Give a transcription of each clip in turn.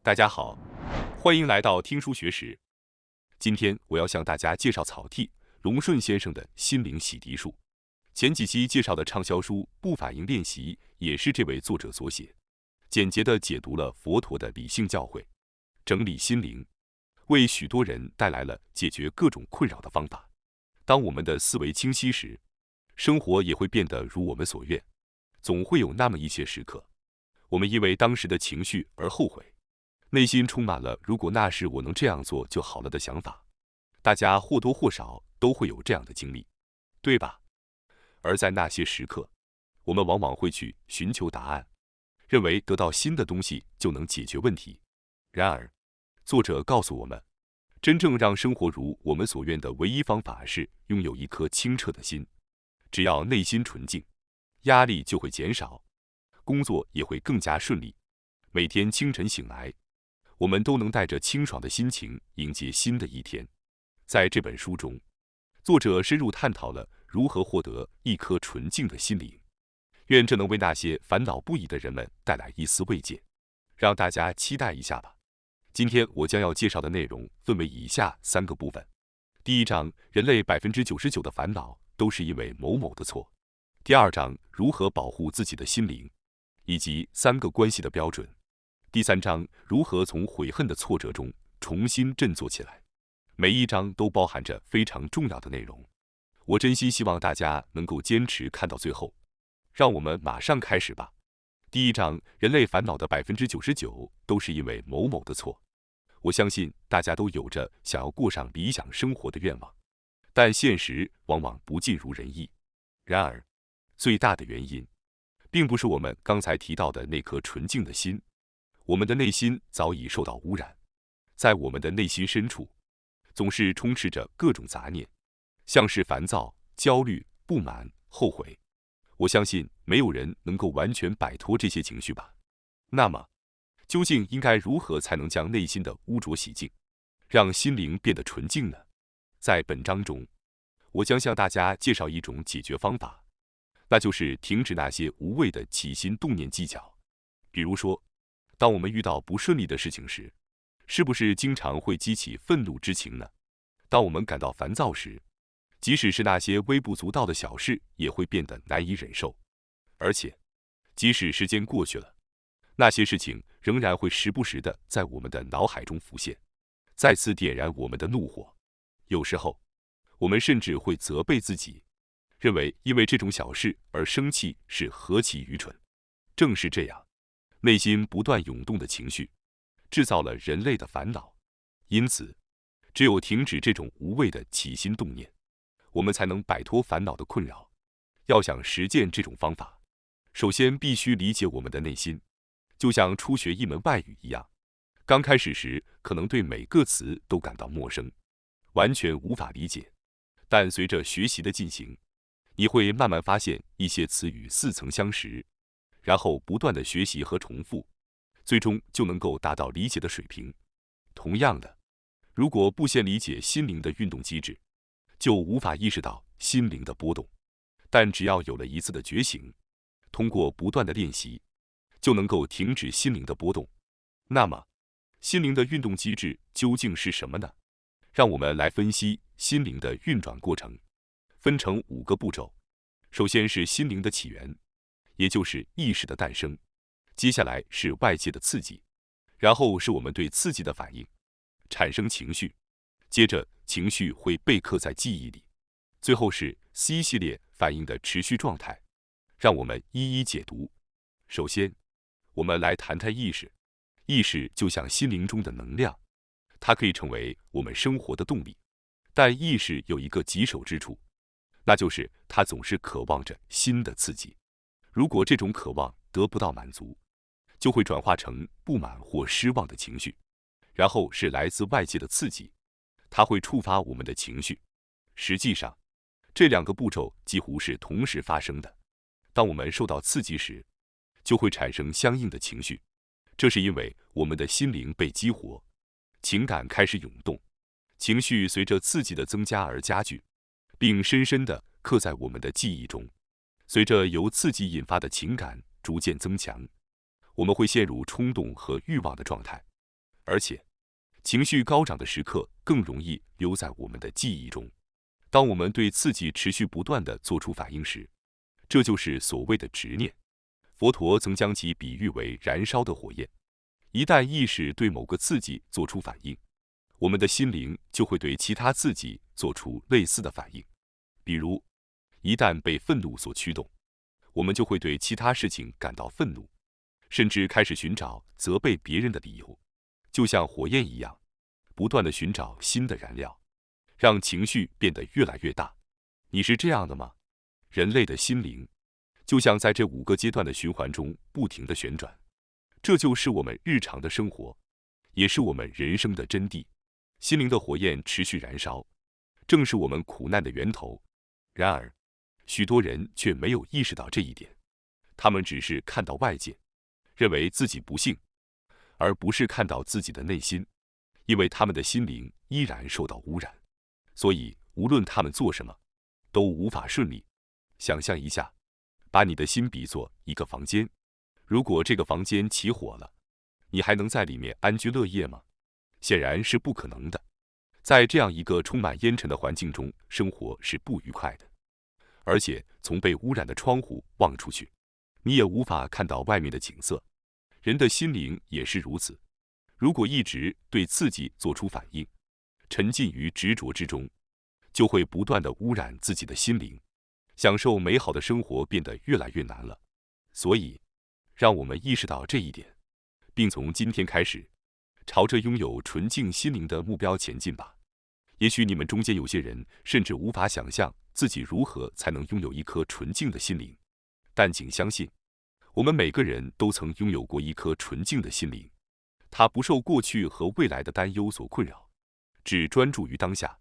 大家好，欢迎来到听书学史。今天我要向大家介绍草剃龙顺先生的心灵洗涤术。前几期介绍的畅销书《不反应练习》也是这位作者所写，简洁地解读了佛陀的理性教诲，整理心灵，为许多人带来了解决各种困扰的方法。当我们的思维清晰时，生活也会变得如我们所愿。总会有那么一些时刻，我们因为当时的情绪而后悔，内心充满了如果那时我能这样做就好了的想法。大家或多或少都会有这样的经历，对吧？而在那些时刻，我们往往会去寻求答案，认为得到新的东西就能解决问题。然而，作者告诉我们，真正让生活如我们所愿的唯一方法是拥有一颗清澈的心。只要内心纯净，压力就会减少，工作也会更加顺利。每天清晨醒来，我们都能带着清爽的心情迎接新的一天。在这本书中，作者深入探讨了如何获得一颗纯净的心灵。愿这能为那些烦恼不已的人们带来一丝慰藉，让大家期待一下吧。今天我将要介绍的内容分为以下3个部分。第一章，人类99%的烦恼都是因为某某的错。第二章，如何保护自己的心灵，以及3个关系的标准。第3章，如何从悔恨的挫折中重新振作起来。每一章都包含着非常重要的内容，我真心希望大家能够坚持看到最后。让我们马上开始吧。第一章，人类烦恼的99%都是因为某某的错。我相信大家都有着想要过上理想生活的愿望，但现实往往不尽如人意。然而，最大的原因，并不是我们刚才提到的那颗纯净的心，我们的内心早已受到污染。在我们的内心深处，总是充斥着各种杂念，像是烦躁、焦虑、不满、后悔。我相信没有人能够完全摆脱这些情绪吧。那么，究竟应该如何才能将内心的污浊洗净，让心灵变得纯净呢？在本章中，我将向大家介绍一种解决方法，那就是停止那些无谓的起心动念技巧。比如说，当我们遇到不顺利的事情时，是不是经常会激起愤怒之情呢？当我们感到烦躁时，即使是那些微不足道的小事，也会变得难以忍受。而且，即使时间过去了，那些事情仍然会时不时地在我们的脑海中浮现，再次点燃我们的怒火。有时候，我们甚至会责备自己，认为因为这种小事而生气是何其愚蠢。正是这样，内心不断涌动的情绪，制造了人类的烦恼。因此，只有停止这种无谓的起心动念，我们才能摆脱烦恼的困扰。要想实践这种方法，首先必须理解我们的内心，就像初学一门外语一样，刚开始时可能对每个词都感到陌生，完全无法理解。但随着学习的进行，你会慢慢发现一些词语似曾相识，然后不断的学习和重复，最终就能够达到理解的水平。同样的，如果不先理解心灵的运动机制，就无法意识到心灵的波动。但只要有了一次的觉醒，通过不断的练习，就能够停止心灵的波动。那么，心灵的运动机制究竟是什么呢？让我们来分析心灵的运转过程，分成5个步骤。首先是心灵的起源，也就是意识的诞生。接下来是外界的刺激，然后是我们对刺激的反应，产生情绪。接着，情绪会被刻在记忆里。最后是 C 系列反应的持续状态，让我们一一解读。首先，我们来谈谈意识。意识就像心灵中的能量，它可以成为我们生活的动力。但意识有一个棘手之处，那就是它总是渴望着新的刺激。如果这种渴望得不到满足，就会转化成不满或失望的情绪。然后是来自外界的刺激，它会触发我们的情绪。实际上，这2个步骤几乎是同时发生的。当我们受到刺激时，就会产生相应的情绪，这是因为我们的心灵被激活，情感开始涌动，情绪随着刺激的增加而加剧，并深深地刻在我们的记忆中。随着由刺激引发的情感逐渐增强，我们会陷入冲动和欲望的状态。而且，情绪高涨的时刻更容易留在我们的记忆中。当我们对刺激持续不断地做出反应时，这就是所谓的执念。佛陀曾将其比喻为燃烧的火焰。一旦意识对某个刺激做出反应，我们的心灵就会对其他刺激做出类似的反应。比如，一旦被愤怒所驱动，我们就会对其他事情感到愤怒，甚至开始寻找责备别人的理由，就像火焰一样，不断地寻找新的燃料，让情绪变得越来越大。你是这样的吗？人类的心灵就像在这5个阶段的循环中不停地旋转，这就是我们日常的生活，也是我们人生的真谛。心灵的火焰持续燃烧，正是我们苦难的源头。然而，许多人却没有意识到这一点，他们只是看到外界，认为自己不幸，而不是看到自己的内心，因为他们的心灵依然受到污染，所以无论他们做什么，都无法顺利。想象一下，把你的心比作一个房间，如果这个房间起火了，你还能在里面安居乐业吗？显然是不可能的。在这样一个充满烟尘的环境中，生活是不愉快的。而且从被污染的窗户望出去，你也无法看到外面的景色。人的心灵也是如此，如果一直对刺激做出反应，沉浸于执着之中，就会不断地污染自己的心灵，享受美好的生活变得越来越难了。所以，让我们意识到这一点，并从今天开始，朝着拥有纯净心灵的目标前进吧。也许你们中间有些人甚至无法想象自己如何才能拥有一颗纯净的心灵，但请相信，我们每个人都曾拥有过一颗纯净的心灵，它不受过去和未来的担忧所困扰，只专注于当下，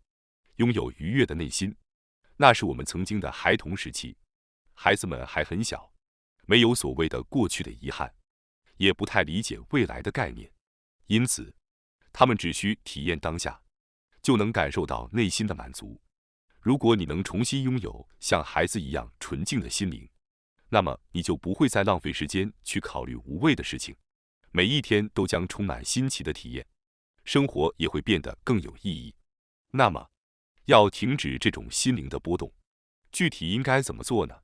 拥有愉悦的内心。那是我们曾经的孩童时期，孩子们还很小，没有所谓的过去的遗憾，也不太理解未来的概念，因此，他们只需体验当下，就能感受到内心的满足。如果你能重新拥有像孩子一样纯净的心灵，那么你就不会再浪费时间去考虑无谓的事情，每一天都将充满新奇的体验，生活也会变得更有意义。那么，要停止这种心灵的波动，具体应该怎么做呢？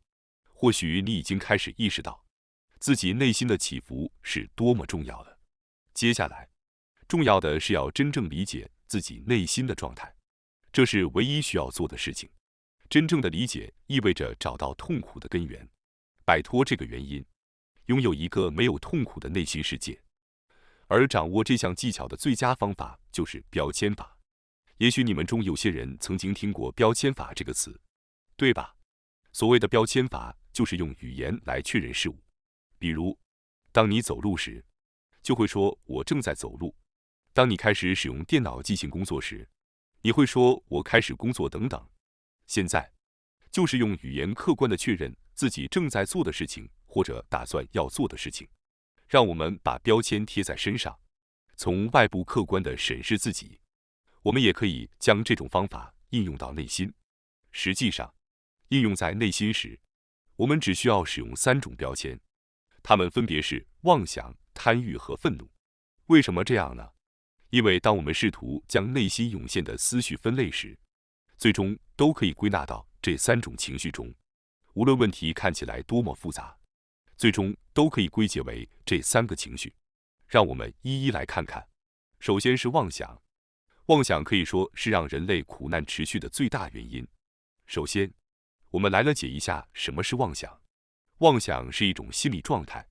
或许你已经开始意识到，自己内心的起伏是多么重要了。接下来，重要的是要真正理解自己内心的状态，这是唯一需要做的事情。真正的理解意味着找到痛苦的根源，摆脱这个原因，拥有一个没有痛苦的内心世界。而掌握这项技巧的最佳方法就是标签法。也许你们中有些人曾经听过标签法这个词，对吧？所谓的标签法就是用语言来确认事物。比如，当你走路时，就会说我正在走路；当你开始使用电脑进行工作时，你会说我开始工作等等。现在，就是用语言客观地确认自己正在做的事情或者打算要做的事情。让我们把标签贴在身上，从外部客观地审视自己。我们也可以将这种方法应用到内心。实际上，应用在内心时，我们只需要使用3种标签，它们分别是妄想、贪欲和愤怒。为什么这样呢？因为当我们试图将内心涌现的思绪分类时，最终都可以归纳到这3种情绪中。无论问题看起来多么复杂，最终都可以归结为这3个情绪。让我们一一来看看。首先是妄想。妄想可以说是让人类苦难持续的最大原因。首先，我们来了解一下什么是妄想。妄想是一种心理状态，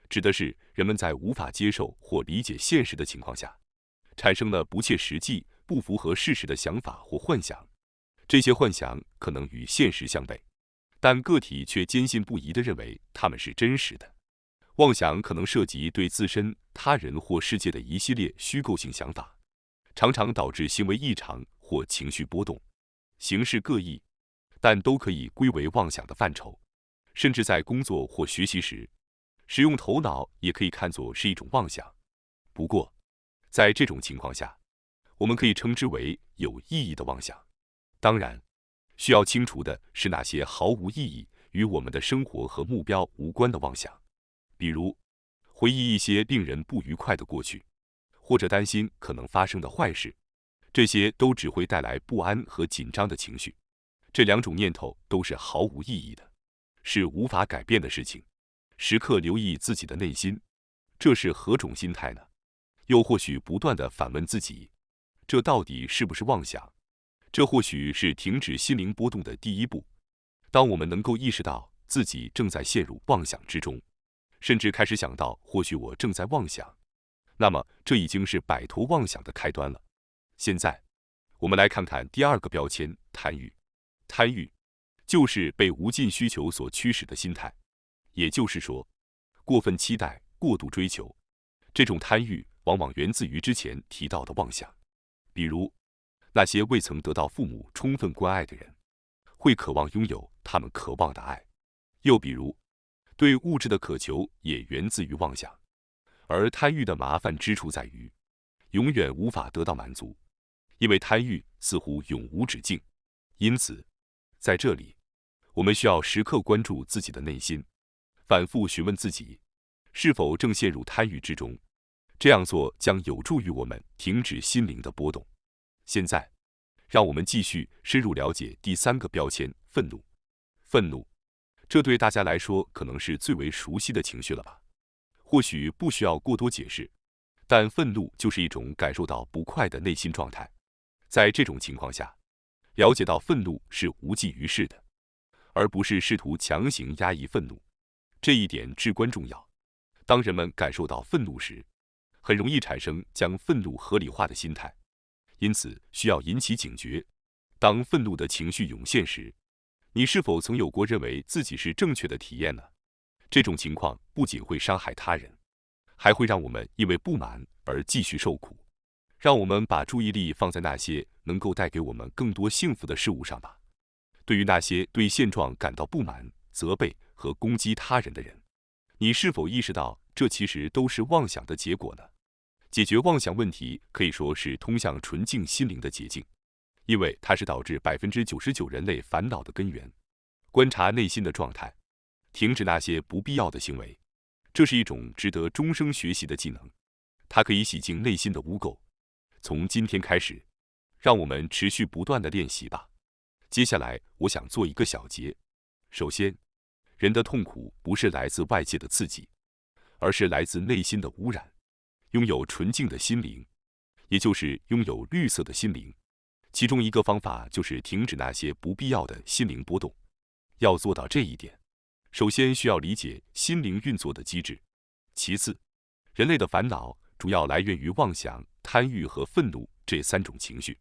指的是人们在无法接受或理解现实的情况下，产生了不切实际、不符合事实的想法或幻想。这些幻想可能与现实相悖，但个体却坚信不疑地认为它们是真实的。妄想可能涉及对自身、他人或世界的一系列虚构性想法，常常导致行为异常或情绪波动，形式各异，但都可以归为妄想的范畴。甚至在工作或学习时，使用头脑也可以看作是一种妄想。不过，在这种情况下，我们可以称之为有意义的妄想。当然，需要清除的是那些毫无意义、与我们的生活和目标无关的妄想，比如回忆一些令人不愉快的过去，或者担心可能发生的坏事，这些都只会带来不安和紧张的情绪。这两种念头都是毫无意义的，是无法改变的事情。时刻留意自己的内心，这是何种心态呢？又或许不断地反问自己，这到底是不是妄想？这或许是停止心灵波动的第一步。当我们能够意识到自己正在陷入妄想之中，甚至开始想到或许我正在妄想，那么这已经是摆脱妄想的开端了。现在，我们来看看第二个标签：贪欲。贪欲就是被无尽需求所驱使的心态，也就是说，过分期待、过度追求。这种贪欲往往源自于之前提到的妄想，比如那些未曾得到父母充分关爱的人，会渴望拥有他们渴望的爱；又比如，对物质的渴求也源自于妄想。而贪欲的麻烦之处在于，永远无法得到满足，因为贪欲似乎永无止境。因此，在这里，我们需要时刻关注自己的内心，反复询问自己，是否正陷入贪欲之中。这样做将有助于我们停止心灵的波动。现在，让我们继续深入了解第三个标签：愤怒。愤怒，这对大家来说可能是最为熟悉的情绪了吧？或许不需要过多解释，但愤怒就是一种感受到不快的内心状态。在这种情况下，了解到愤怒是无济于事的，而不是试图强行压抑愤怒，这一点至关重要。当人们感受到愤怒时，很容易产生将愤怒合理化的心态，因此需要引起警觉。当愤怒的情绪涌现时，你是否曾有过认为自己是正确的体验呢？这种情况不仅会伤害他人，还会让我们因为不满而继续受苦。让我们把注意力放在那些能够带给我们更多幸福的事物上吧。对于那些对现状感到不满、责备和攻击他人的人，你是否意识到这其实都是妄想的结果呢？解决妄想问题可以说是通向纯净心灵的捷径，因为它是导致99%人类烦恼的根源。观察内心的状态，停止那些不必要的行为，这是一种值得终生学习的技能，它可以洗净内心的污垢。从今天开始，让我们持续不断地练习吧。接下来，我想做一个小结。首先，人的痛苦不是来自外界的刺激，而是来自内心的污染。拥有纯净的心灵，也就是拥有绿色的心灵，其中一个方法就是停止那些不必要的心灵波动。要做到这一点，首先需要理解心灵运作的机制。其次，人类的烦恼主要来源于妄想、贪欲和愤怒这三种情绪，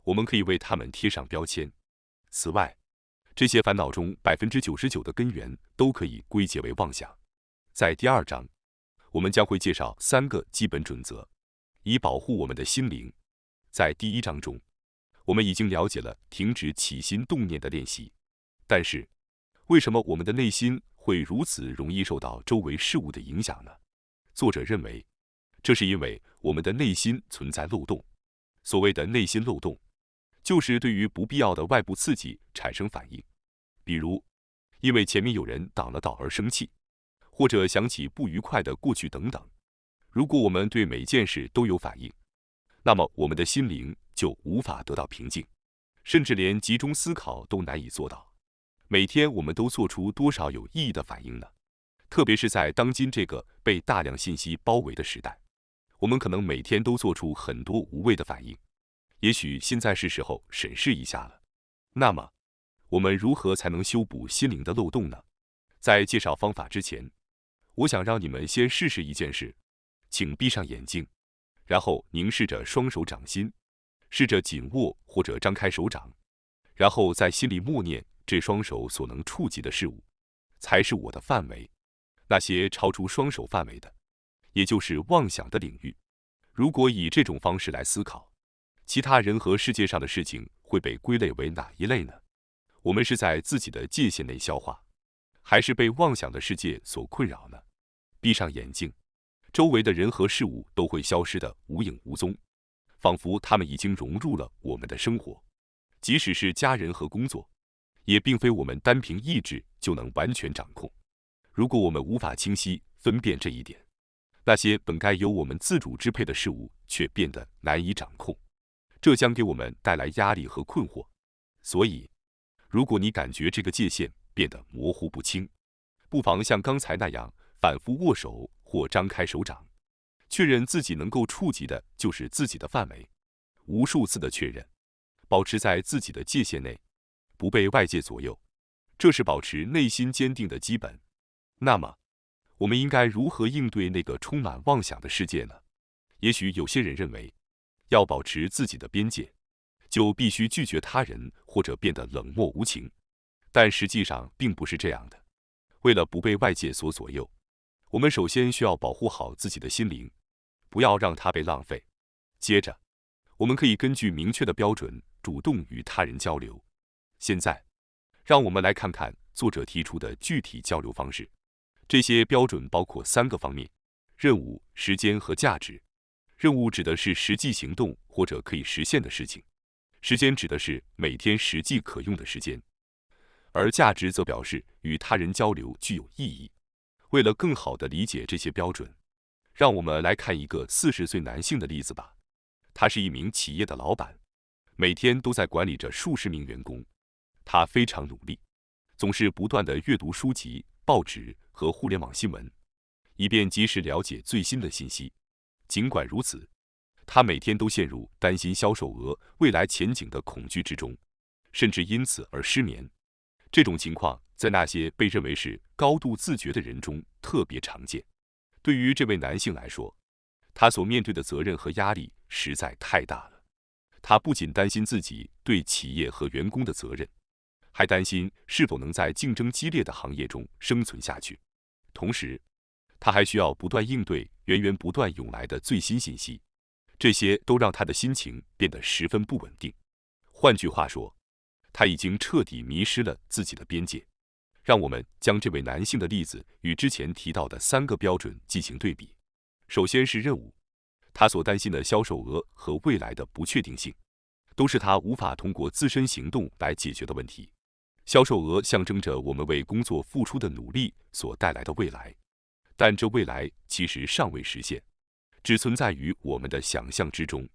我们可以为它们贴上标签。此外，这些烦恼中99%的根源都可以归结为妄想。在第二章，我们将会介绍3个基本准则，以保护我们的心灵。在第1章中，我们已经了解了停止起心动念的练习。但是，为什么我们的内心会如此容易受到周围事物的影响呢？作者认为，这是因为我们的内心存在漏洞。所谓的内心漏洞，就是对于不必要的外部刺激产生反应，比如因为前面有人挡了道而生气，或者想起不愉快的过去等等。如果我们对每件事都有反应，那么我们的心灵就无法得到平静，甚至连集中思考都难以做到。每天我们都做出多少有意义的反应呢？特别是在当今这个被大量信息包围的时代，我们可能每天都做出很多无谓的反应。也许现在是时候审视一下了。那么，我们如何才能修补心灵的漏洞呢？在介绍方法之前，我想让你们先试试一件事，请闭上眼睛，然后凝视着双手掌心，试着紧握或者张开手掌，然后在心里默念这双手所能触及的事物，才是我的范围。那些超出双手范围的，也就是妄想的领域。如果以这种方式来思考，其他人和世界上的事情会被归类为哪一类呢？我们是在自己的界限内消化，还是被妄想的世界所困扰呢？闭上眼睛，周围的人和事物都会消失得无影无踪，仿佛他们已经融入了我们的生活。即使是家人和工作，也并非我们单凭意志就能完全掌控。如果我们无法清晰分辨这一点，那些本该由我们自主支配的事物却变得难以掌控，这将给我们带来压力和困惑。所以，如果你感觉这个界限变得模糊不清，不妨像刚才那样反复握手或张开手掌，确认自己能够触及的就是自己的范围，无数次的确认，保持在自己的界限内，不被外界左右，这是保持内心坚定的基本。那么，我们应该如何应对那个充满妄想的世界呢？也许有些人认为，要保持自己的边界，就必须拒绝他人或者变得冷漠无情，但实际上并不是这样的。为了不被外界所左右，我们首先需要保护好自己的心灵，不要让它被浪费。接着，我们可以根据明确的标准，主动与他人交流。现在，让我们来看看作者提出的具体交流方式。这些标准包括3个方面：任务、时间和价值。任务指的是实际行动或者可以实现的事情，时间指的是每天实际可用的时间，而价值则表示与他人交流具有意义。为了更好地理解这些标准，让我们来看一个40岁男性的例子吧。他是一名企业的老板，每天都在管理着数十名员工。他非常努力，总是不断地阅读书籍、报纸和互联网新闻，以便及时了解最新的信息。尽管如此，他每天都陷入担心销售额、未来前景的恐惧之中，甚至因此而失眠。这种情况在那些被认为是高度自觉的人中特别常见。对于这位男性来说，他所面对的责任和压力实在太大了。他不仅担心自己对企业和员工的责任，还担心是否能在竞争激烈的行业中生存下去。同时，他还需要不断应对源源不断涌来的最新信息，这些都让他的心情变得十分不稳定。换句话说，他已经彻底迷失了自己的边界。让我们将这位男性的例子与之前提到的3个标准进行对比。首先是任务，他所担心的销售额和未来的不确定性，都是他无法通过自身行动来解决的问题。销售额象征着我们为工作付出的努力所带来的未来，但这未来其实尚未实现，只存在于我们的想象之中。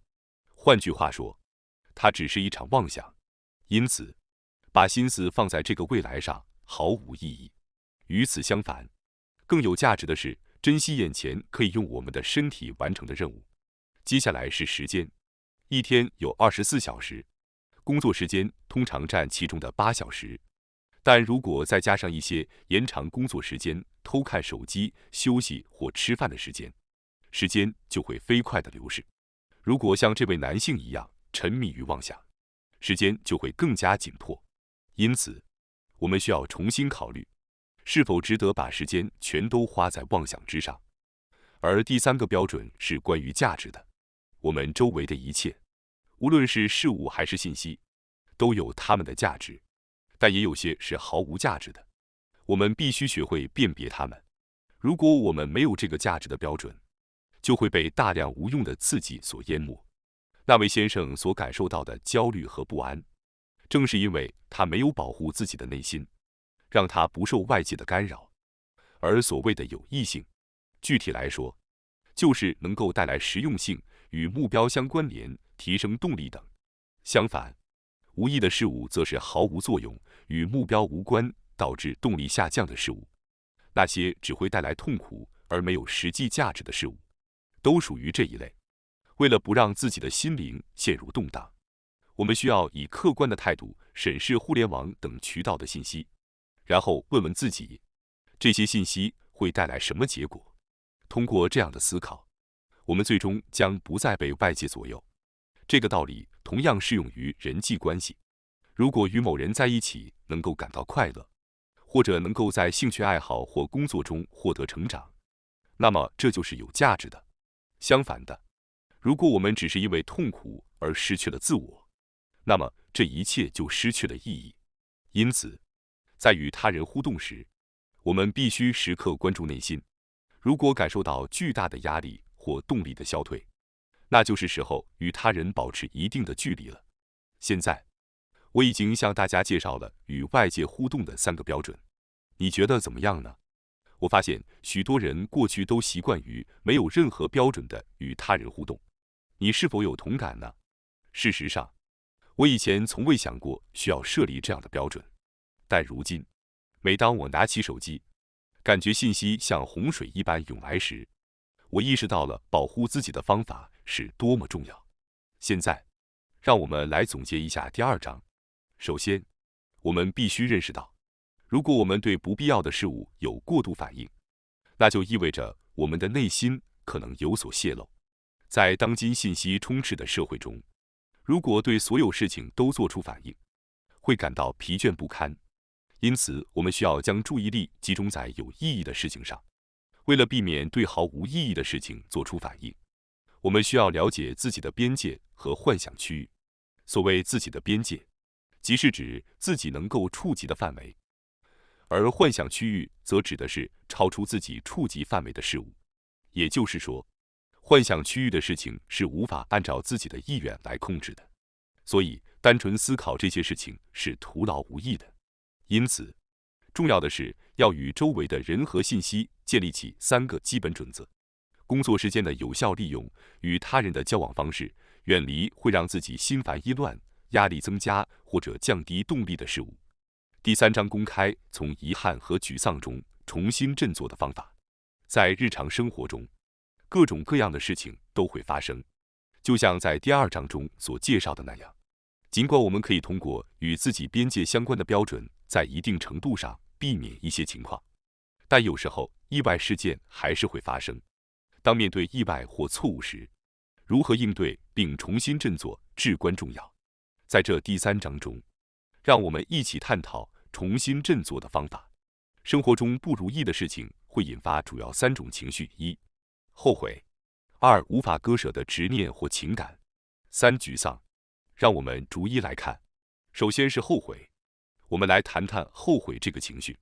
换句话说，它只是一场妄想，因此，把心思放在这个未来上毫无意义。与此相反，更有价值的是珍惜眼前可以用我们的身体完成的任务。接下来是时间，一天有24小时，工作时间通常占其中的8小时，但如果再加上一些延长工作时间、偷看手机、休息或吃饭的时间，时间就会飞快地流逝。如果像这位男性一样沉迷于妄想，时间就会更加紧迫。因此，我们需要重新考虑，是否值得把时间全都花在妄想之上。而第3个标准是关于价值的。我们周围的一切，无论是事物还是信息，都有它们的价值，但也有些是毫无价值的。我们必须学会辨别它们。如果我们没有这个价值的标准，就会被大量无用的刺激所淹没。那位先生所感受到的焦虑和不安，正是因为他没有保护自己的内心，让他不受外界的干扰。而所谓的有益性，具体来说，就是能够带来实用性、与目标相关联、提升动力等。相反，无益的事物则是毫无作用、与目标无关、导致动力下降的事物。那些只会带来痛苦而没有实际价值的事物，都属于这一类。为了不让自己的心灵陷入动荡，我们需要以客观的态度审视互联网等渠道的信息，然后问问自己，这些信息会带来什么结果？通过这样的思考，我们最终将不再被外界左右。这个道理同样适用于人际关系。如果与某人在一起能够感到快乐，或者能够在兴趣爱好或工作中获得成长，那么这就是有价值的。相反的，如果我们只是因为痛苦而失去了自我，那么这一切就失去了意义。因此，在与他人互动时，我们必须时刻关注内心。如果感受到巨大的压力或动力的消退，那就是时候与他人保持一定的距离了。现在，我已经向大家介绍了与外界互动的3个标准，你觉得怎么样呢？我发现许多人过去都习惯于没有任何标准的与他人互动，你是否有同感呢？事实上，我以前从未想过需要设立这样的标准，但如今，每当我拿起手机，感觉信息像洪水一般涌来时，我意识到了保护自己的方法是多么重要。现在，让我们来总结一下第2章。首先，我们必须认识到，如果我们对不必要的事物有过度反应，那就意味着我们的内心可能有所泄露。在当今信息充斥的社会中，如果对所有事情都做出反应，会感到疲倦不堪。因此，我们需要将注意力集中在有意义的事情上。为了避免对毫无意义的事情做出反应，我们需要了解自己的边界和幻想区域。所谓自己的边界，即是指自己能够触及的范围，而幻想区域则指的是超出自己触及范围的事物。也就是说，幻想区域的事情是无法按照自己的意愿来控制的，所以单纯思考这些事情是徒劳无益的。因此，重要的是要与周围的人和信息建立起3个基本准则：工作时间的有效利用，与他人的交往方式，远离会让自己心烦意乱、压力增加或者降低动力的事物。第3章公开从遗憾和沮丧中重新振作的方法。在日常生活中，各种各样的事情都会发生，就像在第2章中所介绍的那样。尽管我们可以通过与自己边界相关的标准，在一定程度上避免一些情况，但有时候意外事件还是会发生。当面对意外或错误时，如何应对并重新振作至关重要。在这第3章中，让我们一起探讨重新振作的方法。生活中不如意的事情会引发主要3种情绪：1、后悔； 2、无法割舍的执念或情感； 3、沮丧。让我们逐一来看。首先是后悔，我们来谈谈后悔这个情绪。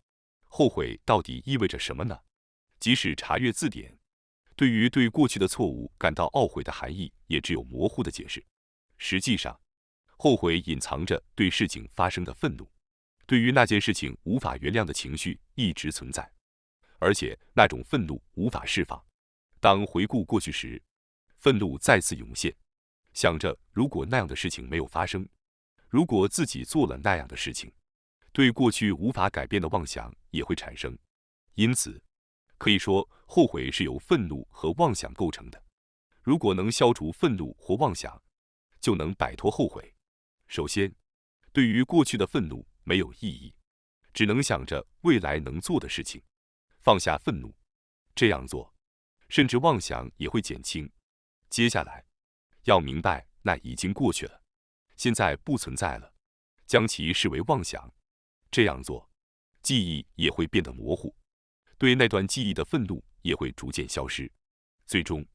后悔到底意味着什么呢？即使查阅字典，对于对过去的错误感到懊悔的含义也只有模糊的解释。实际上，后悔隐藏着对事情发生的愤怒，对于那件事情无法原谅的情绪一直存在，而且那种愤怒无法释放。当回顾过去时，愤怒再次涌现，想着如果那样的事情没有发生，如果自己做了那样的事情，对过去无法改变的妄想也会产生。因此，可以说后悔是由愤怒和妄想构成的。如果能消除愤怒或妄想，就能摆脱后悔。首先，对于过去的愤怒没有意义，只能想着未来能做的事情，放下愤怒。这样做，甚至妄想也会减轻。接下来，要明白那已经过去了，现在不存在了，将其视为妄想。这样做，记忆也会变得模糊，对那段记忆的愤怒也会逐渐消失。最终，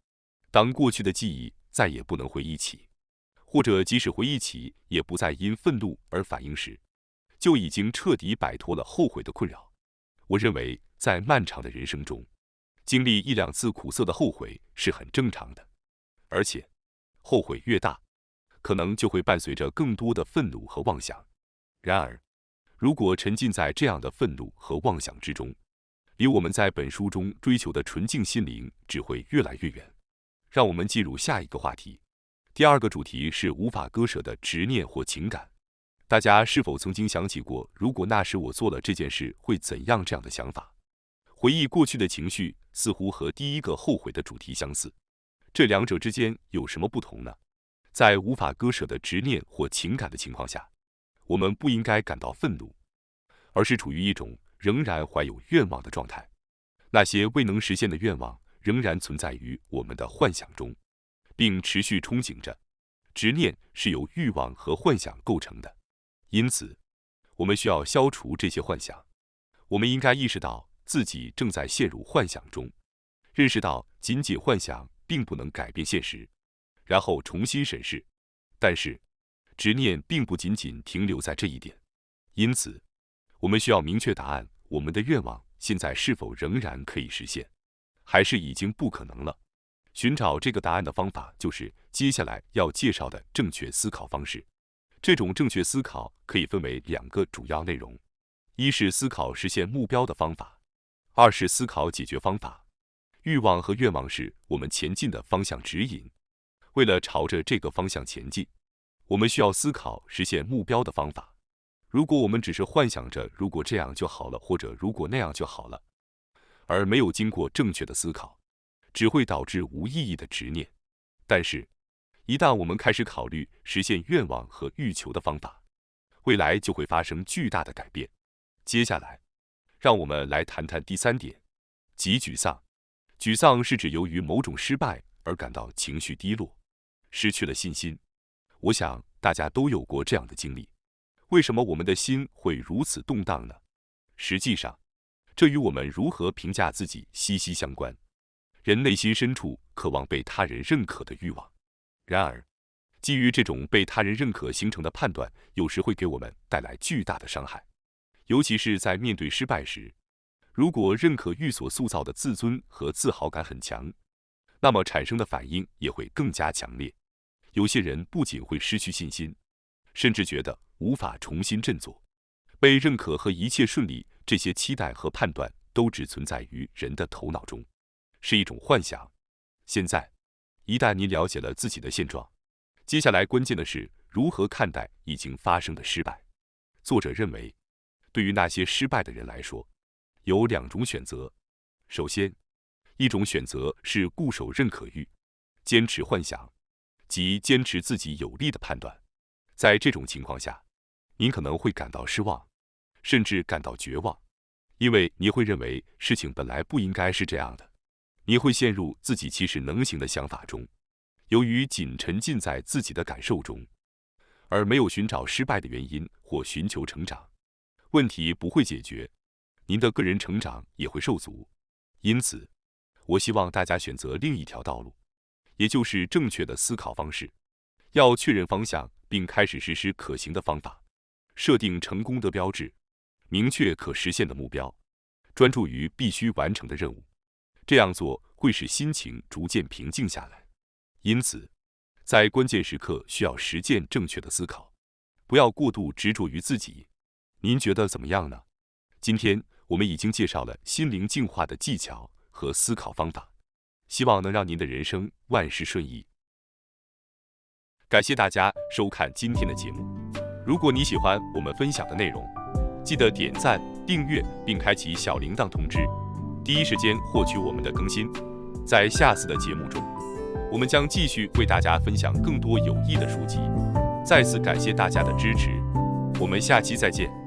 当过去的记忆再也不能回忆起，或者即使回忆起也不再因愤怒而反应时，就已经彻底摆脱了后悔的困扰。我认为，在漫长的人生中，经历1、2次苦涩的后悔是很正常的，而且后悔越大，可能就会伴随着更多的愤怒和妄想。然而，如果沉浸在这样的愤怒和妄想之中，离我们在本书中追求的纯净心灵只会越来越远。让我们进入下一个话题。第2个主题是无法割舍的执念或情感。大家是否曾经想起过，如果那时我做了这件事会怎样这样的想法？回忆过去的情绪似乎和第1个后悔的主题相似，这2者之间有什么不同呢？在无法割舍的执念或情感的情况下，我们不应该感到愤怒，而是处于一种仍然怀有愿望的状态。那些未能实现的愿望仍然存在于我们的幻想中，并持续憧憬着。执念是由欲望和幻想构成的，因此，我们需要消除这些幻想。我们应该意识到自己正在陷入幻想中，认识到仅仅幻想并不能改变现实，然后重新审视。但是，执念并不仅仅停留在这一点，因此，我们需要明确答案：我们的愿望现在是否仍然可以实现，还是已经不可能了？寻找这个答案的方法就是接下来要介绍的正确思考方式。这种正确思考可以分为2个主要内容：一是思考实现目标的方法，2是思考解决方法。欲望和愿望是我们前进的方向指引。为了朝着这个方向前进，我们需要思考实现目标的方法。如果我们只是幻想着如果这样就好了，或者如果那样就好了，而没有经过正确的思考，只会导致无意义的执念。但是，一旦我们开始考虑实现愿望和欲求的方法，未来就会发生巨大的改变。接下来，让我们来谈谈第3点，即沮丧。沮丧是指由于某种失败而感到情绪低落，失去了信心。我想大家都有过这样的经历。为什么我们的心会如此动荡呢？实际上，这与我们如何评价自己息息相关。人内心深处渴望被他人认可的欲望，然而，基于这种被他人认可形成的判断，有时会给我们带来巨大的伤害。尤其是在面对失败时，如果认可欲所塑造的自尊和自豪感很强，那么产生的反应也会更加强烈。有些人不仅会失去信心，甚至觉得无法重新振作。被认可和一切顺利，这些期待和判断都只存在于人的头脑中，是一种幻想。现在，一旦你了解了自己的现状，接下来关键的是如何看待已经发生的失败。作者认为，对于那些失败的人来说，有2种选择。首先，一种选择是固守认可欲，坚持幻想，即坚持自己有利的判断。在这种情况下，您可能会感到失望，甚至感到绝望，因为你会认为事情本来不应该是这样的。你会陷入自己其实能行的想法中，由于仅沉浸在自己的感受中，而没有寻找失败的原因或寻求成长，问题不会解决，您的个人成长也会受阻。因此，我希望大家选择另一条道路，也就是正确的思考方式。要确认方向，并开始实施可行的方法，设定成功的标志，明确可实现的目标，专注于必须完成的任务。这样做会使心情逐渐平静下来。因此，在关键时刻需要实践正确的思考，不要过度执着于自己。您觉得怎么样呢？今天我们已经介绍了心灵净化的技巧和思考方法，希望能让您的人生万事顺意。感谢大家收看今天的节目。如果你喜欢我们分享的内容，记得点赞、订阅并开启小铃铛通知，第一时间获取我们的更新。在下次的节目中，我们将继续为大家分享更多有益的书籍。再次感谢大家的支持，我们下期再见。